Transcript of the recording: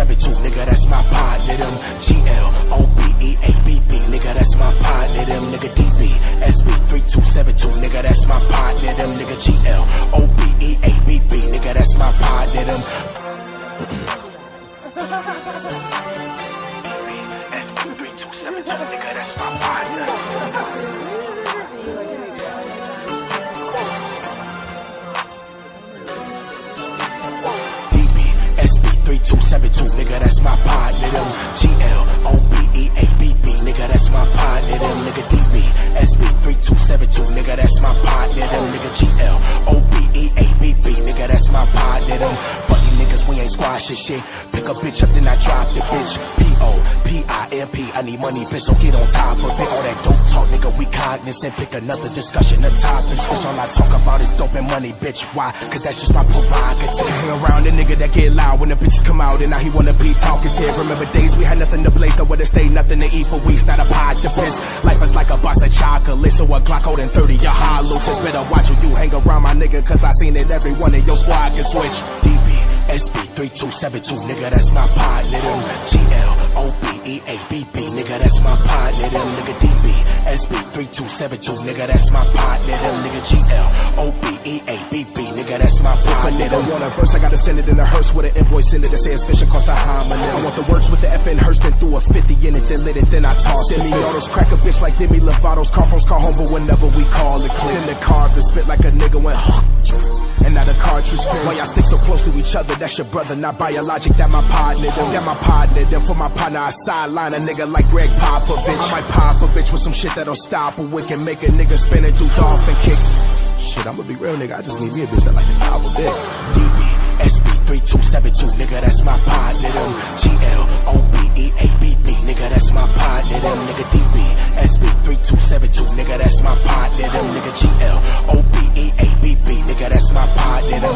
3272, nigga, that's my partner. Them GLOBEABB, nigga, that's my partner. Them nigga DB-SB-3272, nigga, that's my partner. Them nigga GLOBEABB, nigga, that's my partner. Them DB-SB-3272, nigga, that's my partner. SB3272, nigga, that's my partner. Them GLOBEABB, nigga, that's my partner. Them nigga DB-SB3272, nigga, that's my partner. Them nigga GLOBEABB, nigga, that's my partner. Them fuck you niggas, we ain't squashing shit. Pick a bitch up, then I drop the bitch. POPIMP, I need money, bitch, so get on top of it. All that dope talk, nigga, we cognizant. Pick another discussion, a topic. Bitch, all I talk about is dope and money, bitch. Why? Cause that's just my prerogative. Hang around the nigga that get loud when the bitches come out, and now he wanna be talkative. Remember days we had nothing to place, nowhere to stay, nothing to eat for weeks, not a pot to piss. Life is like a box of chocolate, so a Glock holding 30, your hollow. Just better watch who you hang around, my nigga, cause I seen it, every one of your squad can switch. DB-SB-3272, nigga, that's my partner. Them GLOBEABB, nigga, that's my partner. Them nigga DB-SB-3272, nigga, that's my partner. Them nigga GLOBEABB, nigga, that's my partner. If a nigga want a verse, I gotta send it in a hearse with an invoice in it that says fishing cost a homonym. I want the words with the F in hearse, then threw a 50 in it, then lit it, then I tossed it. Semi-autos crack a bitch like Demi Lovato's, car phones call home, but whenever we call it clear. Then the car to spit like a nigga went and now the cartridge spin. Why y'all stick so close to each other? That's your brother, not biologic. That my partner, them. That my partner, them. For my partner, I sideline a nigga like Greg Popovich. I might pop a bitch with some shit that'll stop a wick and make a nigga spin it through dolphin kick. Shit, I'ma be real, nigga. I just need me a bitch that like to gobble dick. DB-SB-3272, nigga, that's my partner. Them GLOBEABB, nigga, that's my partner. Them nigga DB-SB-3272, nigga, that's my partner. Them nigga GLOBEABB, nigga, that's my partner. Them